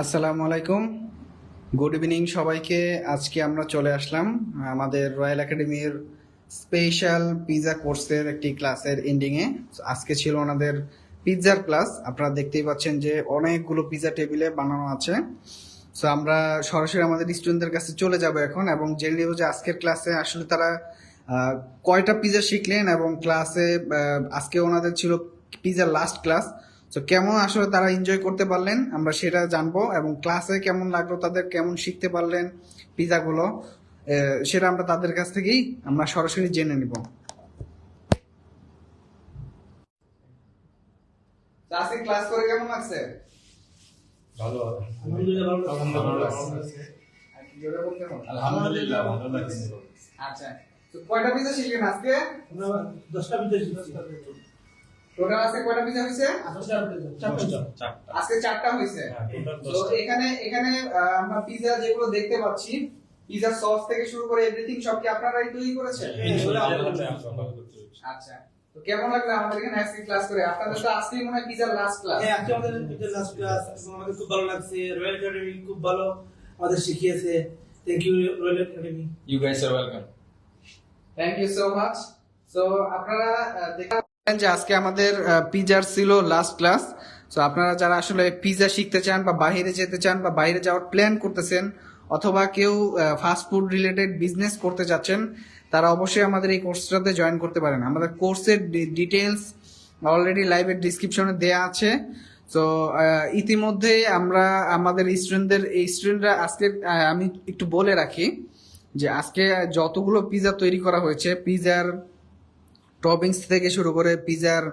আসসালামু আলাইকুম, good evening সবাইকে। আজকে আমরা চলে আসলাম আমাদের রয়্যাল একাডেমির স্পেশাল পিৎজা কোর্সের একটি ক্লাসের এন্ডিংয়ে। আজকে ছিল ওনাদের পিৎজার ক্লাস। আপনারা দেখতেই পাচ্ছেন যে অনেকগুলো পিৎজা টেবিলে বানানো আছে। সো আমরা সরাসরি আমাদের স্টুডেন্টদের কাছে চলে যাব এখন এবং জেনে নেব যে আজকের ক্লাসে আসলে তারা কয়টা পিৎজা শিখলেন এবং ক্লাসে আজকে ওনাদের ছিল পিৎজার লাস্ট ক্লাস। তো কেমন আসলে তারা এনজয় করতে পারলেন আমরা সেটা জানবো এবং ক্লাসে কেমন লাগলো, তাদের কেমন শিখতে পারলেন পিৎজাগুলো, সেটা আমরা তাদের কাছ থেকেই আমরা সরাসরি জেনে নিব। আজকে ক্লাস করে কেমন লাগছে? ভালো, আলহামদুলিল্লাহ ভালো লাগছে। আলহামদুলিল্লাহ ভালো লাগছে। আচ্ছা, তো কয়টা পিৎজা শিখলেন আজকে? আমরা 10টা পিৎজা শিখছি। টোটাল আজকে কয়টা পিৎজা হয়েছে? আজকে 4টা হয়েছে। তো এখানে আমরা পিৎজা যেগুলো দেখতে পাচ্ছি, পিৎজা সস থেকে শুরু করে এভরিথিং সব কি আপনারাই তৈরি করেছেন? আচ্ছা, তো কেমন লাগলো আমাদের এখানে আজকে ক্লাস করে? আপনাদের তো আজকেই মনে হয় পিৎজার লাস্ট ক্লাস। হ্যাঁ, আজকে আমাদের পিৎজার লাস্ট ক্লাস। আমাদের খুব ভালো লাগছে। রয়্যাল একাডেমি খুব ভালো আমাদের শিখিয়েছে। Thank you Royal Academy. You guys are welcome. Thank you so much. So আপনারা দেখেন যে আজকে আমাদের পিৎজার ছিল লাস্ট ক্লাস। সো আপনারা যারা আসলে পিৎজা শিখতে চান বা বাইরে যেতে চান বা বাইরে যাওয়ার প্ল্যান করতেছেন অথবা কেউ ফাস্ট ফুড রিলেটেড বিজনেস করতে যাচ্ছেন, তারা অবশ্যই আমাদের এই কোর্সটাতে জয়েন করতে পারেন। আমাদের কোর্সের ডিটেলস অলরেডি লাইভের ডিসক্রিপশনে দেয়া আছে। তো ইতিমধ্যে আমরা আমাদের স্টুডেন্টরা আজকে আমি একটু বলে রাখি যে আজকে যতগুলো পিৎজা তৈরি করা হয়েছে, পিৎজার টপিংস থেকে শুরু করে পিৎজার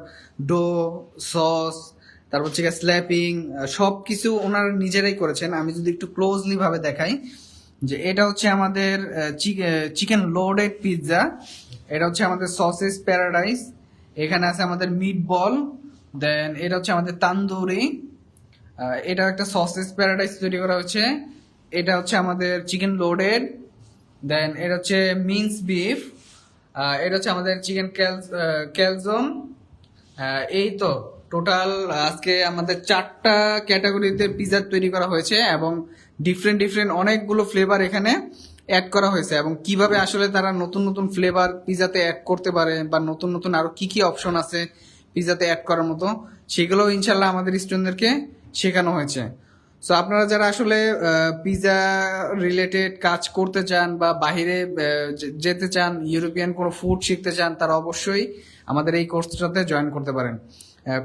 ডো, সস, তারপর হচ্ছে স্ল্যাপিং, সব কিছু ওনারা নিজেরাই করেছেন। আমি যদি একটু ক্লোজলি ভাবে দেখাই যে এটা হচ্ছে আমাদের চিকেন লোডেড পিৎজা, এটা হচ্ছে আমাদের সসেস প্যারাডাইস, এখানে আছে আমাদের মিট বল, দেন এটা হচ্ছে আমাদের তান্দুরি, এটা একটা সসেস প্যারাডাইস তৈরি করা হচ্ছে, এটা হচ্ছে আমাদের চিকেন লোডেড, দেন এটা হচ্ছে মিন্স বিফ, এটা হচ্ছে আমাদের চিকেন ক্যালজোন। এই তো টোটাল আজকে আমাদের 4টা ক্যাটাগরিতে পিৎজা তৈরি করা হয়েছে এবং ডিফারেন্ট অনেকগুলো ফ্লেভার এখানে অ্যাড করা হয়েছে এবং কিভাবে আসলে তারা নতুন নতুন ফ্লেভার পিৎজাতে অ্যাড করতে পারে বা নতুন আরো কি অপশন আছে পিৎজাতে অ্যাড করার মতো, সেগুলো ইনশাল্লাহ আমাদের স্টুডেন্টদেরকে শেখানো হয়েছে। সো আপনারা যারা আসলে পিৎজা রিলেটেড কাজ করতে চান বা বাহিরে যেতে চান, ইউরোপিয়ান কোনো ফুড শিখতে চান, তারা অবশ্যই আমাদের এই কোর্সটাতে জয়েন করতে পারেন।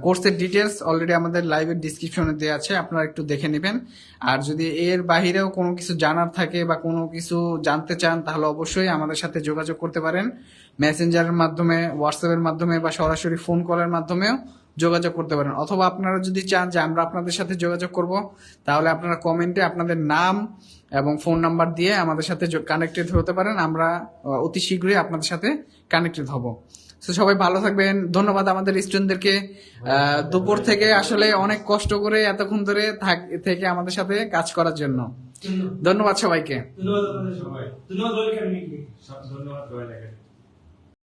কোর্সের ডিটেলস অলরেডি আমাদের লাইভের ডিসক্রিপশনে দেওয়া আছে, আপনারা একটু দেখে নেবেন। আর যদি এর বাহিরেও কোনো কিছু জানার থাকে বা কোনো কিছু জানতে চান, তাহলে অবশ্যই আমাদের সাথে যোগাযোগ করতে পারেন মেসেঞ্জারের মাধ্যমে, হোয়াটসঅ্যাপের মাধ্যমে বা সরাসরি ফোন কলের মাধ্যমেও যোগাযোগ করতে পারেন। অথবা আপনারা যদি চান যে আমরা আপনাদের সাথে যোগাযোগ করব, তাহলে আপনারা কমেন্টে আপনাদের নাম এবং ফোন নাম্বার দিয়ে আমাদের সাথে কানেক্টেড হতে পারেন। আমরা অতি শীঘ্রই আপনাদের সাথে কানেক্টেড হব। তো সবাই ভালো থাকবেন। ধন্যবাদ আমাদের স্টুডেন্টদেরকে, দুপুর থেকে আসলে অনেক কষ্ট করে এতক্ষণ ধরে থেকে আমাদের সাথে কাজ করার জন্য ধন্যবাদ সবাইকে। ধন্যবাদ সবাই। ধন্যবাদ রয়্যাল একাডেমি। ধন্যবাদ রয়্যাল একাডেমি।